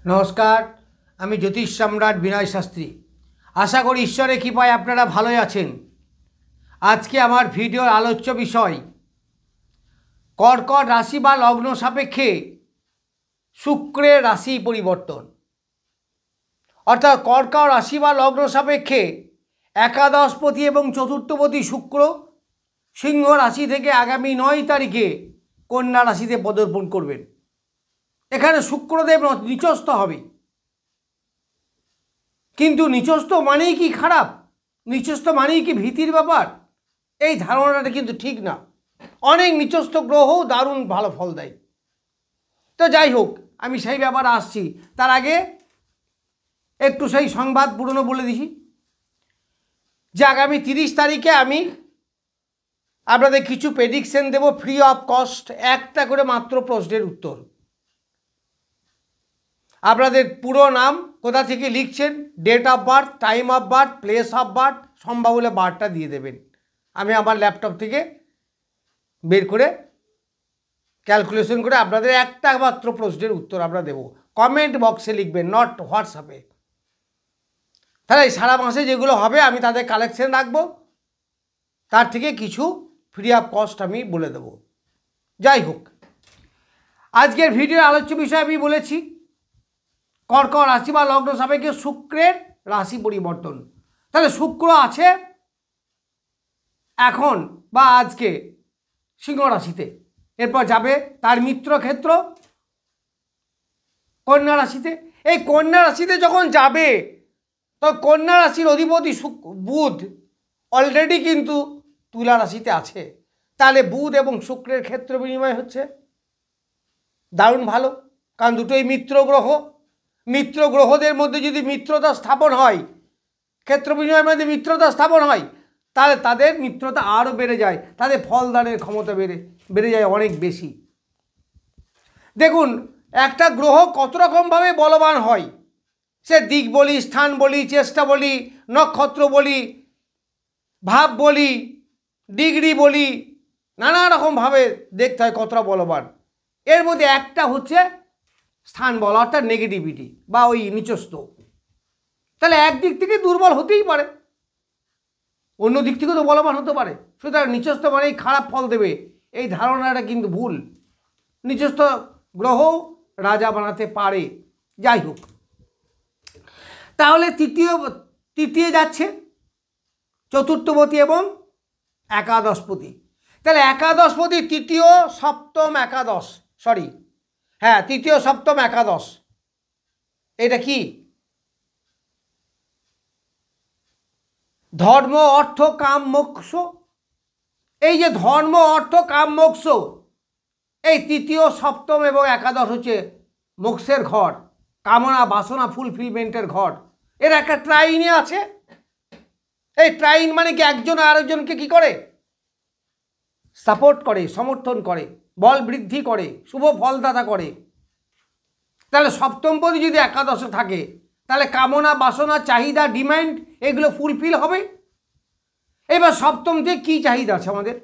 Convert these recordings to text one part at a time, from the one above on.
নমস্কার, আমি জ্যোতিষ সম্রাট বিনয় শাস্ত্রী। আশা করি ঈশ্বরের কৃপায় আপনারা ভালোই আছেন। আজকে আমার ভিডিওর আলোচ্য বিষয় কর্কট রাশি বা লগ্ন সাপেক্ষে শুক্রের রাশি পরিবর্তন। অর্থাৎ কর্কট রাশি বা লগ্ন সাপেক্ষে একাদশপতি এবং চতুর্থপতি শুক্র সিংহ রাশি থেকে আগামী 9 তারিখে কন্যা রাশিতে পদার্পণ করবেন। এখানে শুক্রদেব নিচস্থ হবে, কিন্তু নিচস্থ মানেই কি খারাপ, নিচস্থ মানেই কি ভীতির ব্যাপার? এই ধারণাটা কিন্তু ঠিক না। অনেক নিচস্থ গ্রহ দারুণ ভালো ফল দেয়। তো যাই হোক, আমি সেই ব্যাপারে আসছি। তার আগে একটু সেই সংবাদ পুরনো বলে দিছি যে আগামী 30 তারিখে আমি আপনাদের কিছু প্রেডিকশন দেব ফ্রি অফ কস্ট। একটা করে মাত্র প্রশ্নের উত্তর। আপনাদের পুরো নাম, কোথা থেকে লিখছেন, date of birth, time of birth, place of birth, সম্ভব হলে বার্থটা দিয়ে দেবেন। আমি আমার ল্যাপটপ থেকে বের করে ক্যালকুলেশন করে আপনাদের একটা মাত্র প্রশ্নের উত্তর আমরা দেব। কমেন্ট বক্সে লিখবেন, নট হোয়াটসঅ্যাপে। তাহলে সারা মাসে যেগুলো হবে আমি তাদের কালেকশন রাখবো, তার থেকে কিছু ফ্রি অফ কস্ট আমি বলে দেব। যাই হোক, আজকের ভিডিওর আলোচ্য বিষয় আমি বলেছি কর্কট রাশি বা লগ্ন সাপেক্ষে শুক্রের রাশি পরিবর্তন। তাহলে শুক্র আছে এখন বা আজকে সিংহ রাশিতে, এরপর যাবে তার মিত্র ক্ষেত্র কন্যা রাশিতে। এই কন্যা রাশিতে যখন যাবে তো কন্যা রাশির অধিপতি বুধ অলরেডি কিন্তু তুলা রাশিতে আছে। তাহলে বুধ এবং শুক্রের ক্ষেত্র বিনিময় হচ্ছে, দারুণ ভালো। কারণ দুটোই মিত্র গ্রহ। মিত্র গ্রহদের মধ্যে যদি মিত্রতা স্থাপন হয়, ক্ষেত্র বিনিময়ের মধ্যে মিত্রতা স্থাপন হয়, তাহলে তাদের মিত্রতা আরও বেড়ে যায়, তাদের ফলদানের ক্ষমতা বেড়ে যায় অনেক বেশি। দেখুন, একটা গ্রহ কত রকমভাবে বলবান হয়, সে দিক বলি, স্থান বলি, চেষ্টা বলি, নক্ষত্র বলি, ভাব বলি, ডিগ্রি বলি, নানা রকমভাবে দেখতে হয় কতটা বলবান। এর মধ্যে একটা হচ্ছে স্থান বল, অর্থাৎ নেগেটিভিটি বা ওই নিচস্থ। তাহলে একদিক থেকে দুর্বল হতেই পারে, অন্য দিক থেকে তো বলবান হতে পারে। সুতরাং নিচস্থ মানেই খারাপ ফল দেবে, এই ধারণাটা কিন্তু ভুল। নিচস্থ গ্রহ রাজা বানাতে পারে। যাই হোক, তাহলে তৃতীয় যাচ্ছে চতুর্থপতি এবং একাদশপতি। তাহলে একাদশপতি তৃতীয় সপ্তম একাদশ, তৃতীয় সপ্তম একাদশ, এটা কি? ধর্ম অর্থ কাম মোক্ষ। এই যে ধর্ম অর্থ কাম মোক্ষ, এই তৃতীয় সপ্তম এবং একাদশ হচ্ছে মোক্ষের ঘর, কামনা বাসনা ফুলফিলমেন্টের ঘর। এর একটা ট্রাইনে আছে। এই ট্রাইন মানে কি? একজন আরেকজনকে কি করে? সাপোর্ট করে, সমর্থন করে, বল বৃদ্ধি করে, শুভ ফলদাতা করে। তাহলে সপ্তমপতি যদি একাদশে থাকে, তাহলে কামনা বাসনা চাহিদা ডিমান্ড এগুলো ফুলফিল হবে। এবার সপ্তম দিয়ে কী চাহিদা আছে আমাদের?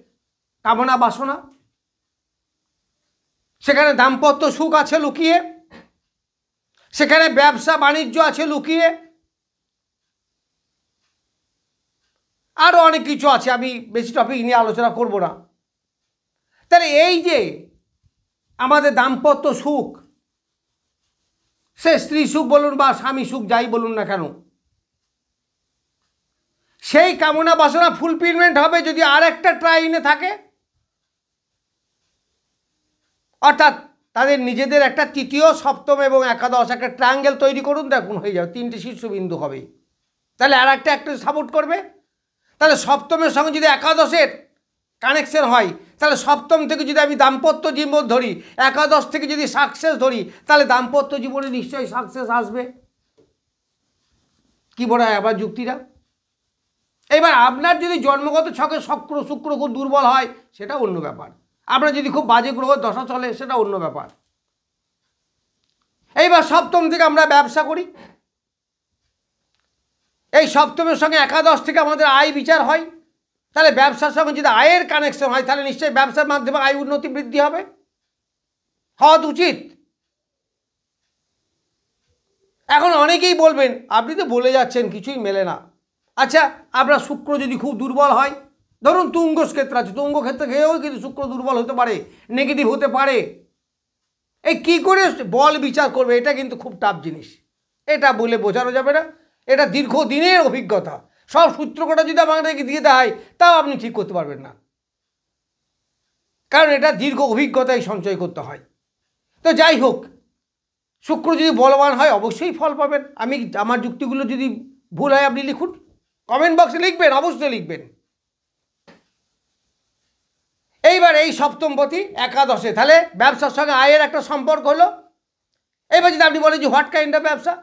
কামনা বাসনা, সেখানে দাম্পত্য সুখ আছে লুকিয়ে, সেখানে ব্যবসা বাণিজ্য আছে লুকিয়ে, আরও অনেক কিছু আছে, আমি বেশি টপিক নিয়ে আলোচনা করব না। তাহলে এই যে আমাদের দাম্পত্য সুখ, সে স্ত্রী সুখ বলুন বা স্বামী সুখ যাই বলুন না কেন, সেই কামনা বাসনা ফুলফিলমেন্ট হবে যদি আর একটা ট্রাইনে থাকে। অর্থাৎ তাদের নিজেদের একটা তৃতীয় সপ্তম এবং একাদশ একটা ট্রায়াঙ্গেল তৈরি করুন, দেখুন হয়ে যাবে, 3টে শীর্ষবিন্দু হবে। তাহলে আর একটা সাপোর্ট করবে। তাহলে সপ্তমের সঙ্গে যদি একাদশের কানেকশন হয়, তাহলে সপ্তম থেকে যদি আমি দাম্পত্য জীবন ধরি, একাদশ থেকে যদি সাকসেস ধরি, তাহলে দাম্পত্য জীবনে নিশ্চয়ই সাকসেস আসবে। কি বলা হয় আবার যুক্তিটা? এবার আপনার যদি জন্মগত ছকে শুক্র খুব দুর্বল হয়, সেটা অন্য ব্যাপার। আপনার যদি খুব বাজে গ্রহ দশা চলে, সেটা অন্য ব্যাপার। এইবার সপ্তম থেকে আমরা ব্যবসা করি, এই সপ্তমের সঙ্গে একাদশ থেকে আমাদের আয় বিচার হয়। তাহলে ব্যবসার সঙ্গে যদি আয়ের কানেকশন হয়, তাহলে নিশ্চয়ই ব্যবসার মাধ্যমে আয় উন্নতি বৃদ্ধি হবে, হওয়া উচিত। এখন অনেকেই বলবেন আপনি তো বলে যাচ্ছেন কিছুই মেলে না। আচ্ছা, আপনার শুক্র যদি খুব দুর্বল হয়, ধরুন তুঙ্গ ক্ষেত্র আছে, তুঙ্গ ক্ষেত্রে গিয়েও কিন্তু শুক্র দুর্বল হতে পারে, নেগেটিভ হতে পারে। এই কী করে বল বিচার করবে, এটা কিন্তু খুব টাফ জিনিস, এটা বলে বোঝানো যাবে না। এটা দীর্ঘদিনের অভিজ্ঞতা, সব সূত্রকটা যদি আমাদেরকে দিয়ে দেয় তাও আপনি ঠিক করতে পারবেন না, কারণ এটা দীর্ঘ অভিজ্ঞতায় সঞ্চয় করতে হয়। তো যাই হোক, শুক্র যদি বলবান হয় অবশ্যই ফল পাবেন। আমি আমার যুক্তিগুলো যদি ভুল হয় আপনি লিখুন, কমেন্ট বক্সে লিখবেন, অবশ্যই লিখবেন। এইবার এই সপ্তমপতি একাদশে, তাহলে ব্যবসার সঙ্গে আয়ের একটা সম্পর্ক হলো। এবার যদি আপনি বলেন যে হোয়াট কাইন্ড অফ ব্যবসা,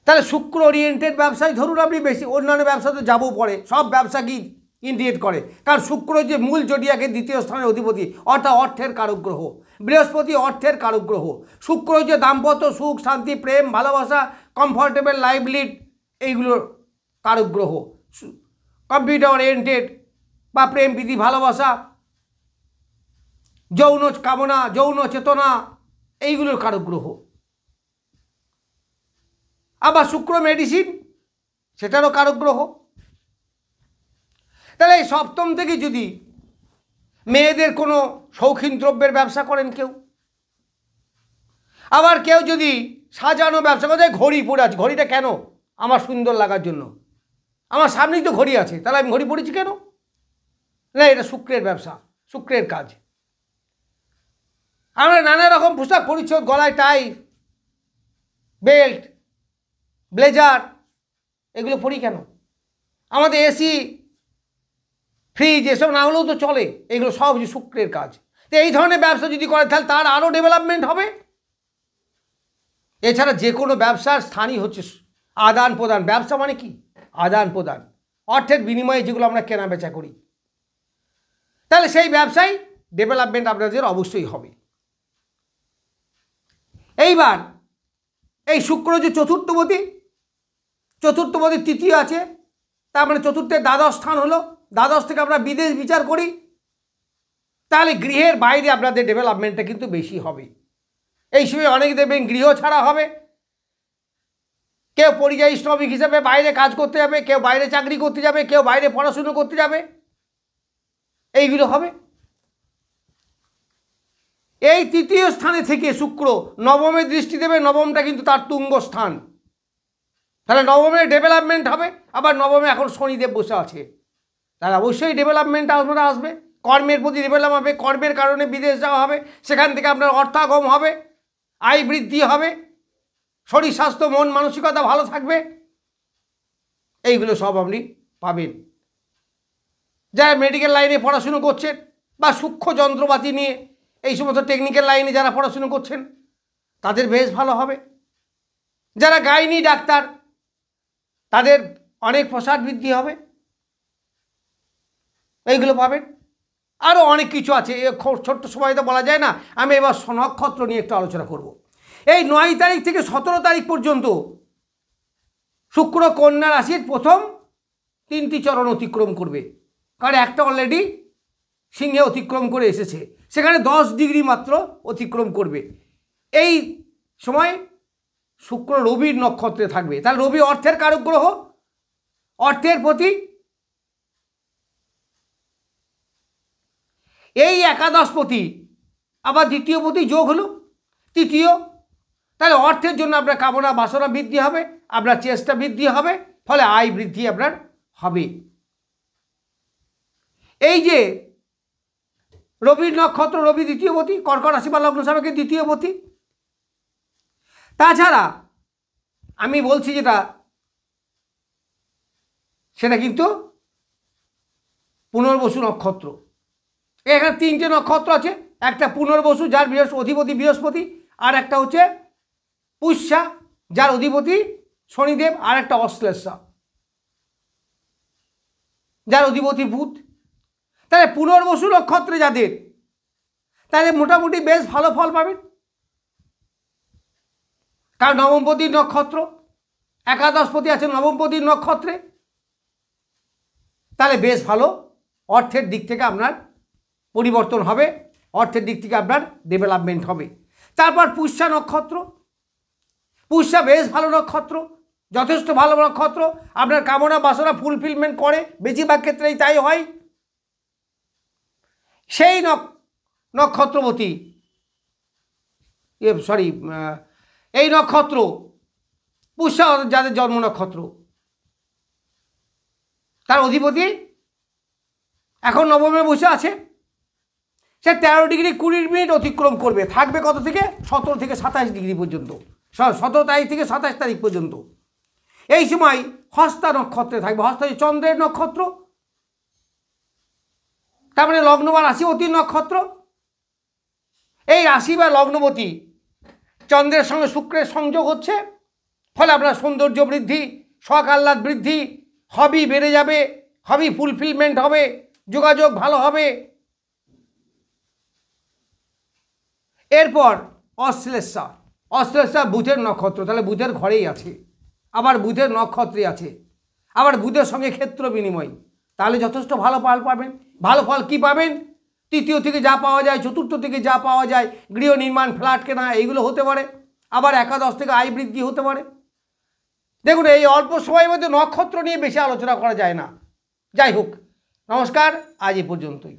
তাহলে শুক্র ওরিয়েন্টেড ব্যবসায় ধরুন আপনি বেশি, অন্যান্য ব্যবসা তো যাবও পড়ে, সব ব্যবসা কি ইন্ডিকেট করে, কারণ শুক্র যে মূল জোডিয়াকের দ্বিতীয় স্থানের অধিপতি, অর্থাৎ অর্থের কারক গ্রহ। বৃহস্পতি অর্থের কারক গ্রহ। শুক্র যে দাম্পত্য সুখ, শান্তি, প্রেম, ভালোবাসা, কমফর্টেবল লাইফ লিড, এইগুলোর কারক গ্রহ। কম্পিউটার ওরিয়েন্টেড বা প্রেম, প্রীতি, ভালোবাসা, যৌন কামনা, যৌন চেতনা, এইগুলোর কারক গ্রহ। আবার শুক্র মেডিসিন, সেটারও কারক গ্রহ। তাহলে এই সপ্তম থেকে যদি মেয়েদের কোনো শৌখিন দ্রব্যের ব্যবসা করেন কেউ, আবার কেউ যদি সাজানো ব্যবসা করে, ঘড়ি পরে আছে, ঘড়িটা কেন? আমার সুন্দর লাগার জন্য, আমার সামনেই তো ঘড়ি আছে, তাহলে আমি ঘড়ি পরেছি কেন? না, এটা শুক্রের ব্যবসা, শুক্রের কাজ। আমরা নানা রকম পোশাক পরিচ্ছদ, গলায় টাই, বেল্ট, ব্লেজার, এগুলো পরি কেন? আমাদের এসি, ফ্রিজ এসব না হলেও তো চলে, এগুলো সব যে শুক্রের কাজ। তো এই ধরনের ব্যবসা যদি করে তাহলে তার আরও ডেভেলপমেন্ট হবে। এছাড়া যে কোনো ব্যবসার স্থানই হচ্ছে আদান প্রদান। ব্যবসা মানে কি? আদান প্রদান, অর্থের বিনিময়ে যেগুলো আমরা কেনা বেচা করি, তাহলে সেই ব্যবসায় ডেভেলপমেন্ট আপনাদের অবশ্যই হবে। এইবার এই শুক্র যে চতুর্থপতি, চতুর্থপতি তৃতীয় আছে, তার মানে চতুর্থের দ্বাদশ স্থান হলো, দ্বাদশ থেকে আমরা বিদেশ বিচার করি, তাহলে গৃহের বাইরে আপনাদের ডেভেলপমেন্টটা কিন্তু বেশি হবে। এই সময় অনেক দেখবেন গৃহ ছাড়া হবে, কেউ পরিযায়ী শ্রমিক হিসেবে বাইরে কাজ করতে যাবে, কেউ বাইরে চাকরি করতে যাবে, কেউ বাইরে পড়াশুনো করতে যাবে, এইগুলো হবে। এই তৃতীয় স্থানে থেকে শুক্র নবমে দৃষ্টি দেবে, নবমটা কিন্তু তার তুঙ্গ স্থান, তাহলে নবমের ডেভেলপমেন্ট হবে। আবার নবমে এখন শনিদেব বসে আছে, তাহলে অবশ্যই ডেভেলপমেন্ট আপনারা আসবে, কর্মের প্রতি ডেভেলপ হবে, কর্মের কারণে বিদেশ যাওয়া হবে, সেখান থেকে আপনার অর্থাগম হবে, আয় বৃদ্ধি হবে, শরীর স্বাস্থ্য, মন মানসিকতা ভালো থাকবে, এইগুলো সব আপনি পাবেন। যারা মেডিকেল লাইনে পড়াশুনো করছেন বা সূক্ষ্ম যন্ত্রপাতি নিয়ে এই সমস্ত টেকনিক্যাল লাইনে যারা পড়াশুনো করছেন তাদের বেশ ভালো হবে। যারা গাইনি ডাক্তার তাদের অনেক প্রসার বৃদ্ধি হবে, এইগুলো পাবেন। আরও অনেক কিছু আছে, ছোট্ট সময় তো বলা যায় না। আমি এবার নক্ষত্র নিয়ে একটু আলোচনা করব। এই 9 তারিখ থেকে 17 তারিখ পর্যন্ত শুক্র কন্যা রাশির প্রথম 3টি চরণ অতিক্রম করবে, কারণ একটা অলরেডি সিংহে অতিক্রম করে এসেছে, সেখানে 10 ডিগ্রি মাত্র অতিক্রম করবে। এই সময় শুক্র রবির নক্ষত্রে থাকবে, তাহলে রবি অর্থের কারক গ্রহ, অর্থের প্রতি। এই একাদশপতি আবার দ্বিতীয়পতি যোগ হলো তৃতীয়, তাহলে অর্থের জন্য আপনার কামনা বাসনা বৃদ্ধি হবে, আপনার চেষ্টা বৃদ্ধি হবে, ফলে আয় বৃদ্ধি আপনার হবে। এই যে রবির নক্ষত্র, রবি দ্বিতীয়পতি, কর্কট রাশি বা লগ্ন সাপেক্ষে দ্বিতীয়পতি। তাছাড়া আমি বলছি যেটা, সেটা কিন্তু পুনর্বসু নক্ষত্র। এখানে 3টে নক্ষত্র আছে, একটা পুনর্বসু যার অধিপতি বৃহস্পতি, আর একটা হচ্ছে পুষ্যা যার অধিপতি শনিদেব, আর একটা অশ্লেষা যার অধিপতি বুধ। তাহলে পুনর্বসু নক্ষত্রে যাদের, তাহলে মোটামুটি বেশ ভালো ফল পাবেন, কারণ নবমপতির নক্ষত্র, একাদশপতি আছে নবমপতির নক্ষত্রে, তাহলে বেশ ভালো অর্থের দিক থেকে আপনার পরিবর্তন হবে, অর্থের দিক থেকে আপনার ডেভেলপমেন্ট হবে। তারপর পুষ্যা নক্ষত্র, পুষ্যা বেশ ভালো নক্ষত্র, যথেষ্ট ভালো নক্ষত্র, আপনার কামনা বাসনা ফুলফিলমেন্ট করে, বেশিরভাগ ক্ষেত্রেই তাই হয়। সেই নক্ষত্রবতী এই নক্ষত্র পুষ্যা যাদের জন্ম নক্ষত্র, তার অধিপতি এখন নবমে বসে আছে। সে 13 ডিগ্রি 20 মিনিট অতিক্রম করবে, থাকবে কত থেকে 17 থেকে 27 ডিগ্রি পর্যন্ত, 17 তারিখ থেকে 27 তারিখ পর্যন্ত। এই সময় হস্তা নক্ষত্রে থাকবে। হস্তা চন্দ্রের নক্ষত্র, তার মানে লগ্ন বা রাশিপতির নক্ষত্র। এই রাশি বা লগ্নবতী চন্দ্রের সঙ্গে শুক্রের সংযোগ হচ্ছে, ফলে আপনার সৌন্দর্য বৃদ্ধি, শখ আহ্লাদ বৃদ্ধি, হবি বেড়ে যাবে, হবি ফুলফিলমেন্ট হবে, যোগাযোগ ভালো হবে। এরপর অশ্লেষা বুধের নক্ষত্র, তাহলে বুধের ঘরেই আছে, আবার বুধের নক্ষত্রে আছে, আবার বুধের সঙ্গে ক্ষেত্র বিনিময়, তাহলে যথেষ্ট ভালো ফল পাবেন। ভালো ফল কী পাবেন? তৃতীয় থেকে যা পাওয়া যায়, চতুর্থ থেকে যা পাওয়া যায়, গৃহ নির্মাণ, ফ্ল্যাট কেনা, এইগুলো হতে পারে। আবার একাদশ থেকে আয় বৃদ্ধি হতে পারে। দেখুন, এই অল্প সময়ের মধ্যে নক্ষত্র নিয়ে বেশি আলোচনা করা যায় না। যাই হোক, নমস্কার, আজ এ পর্যন্তই।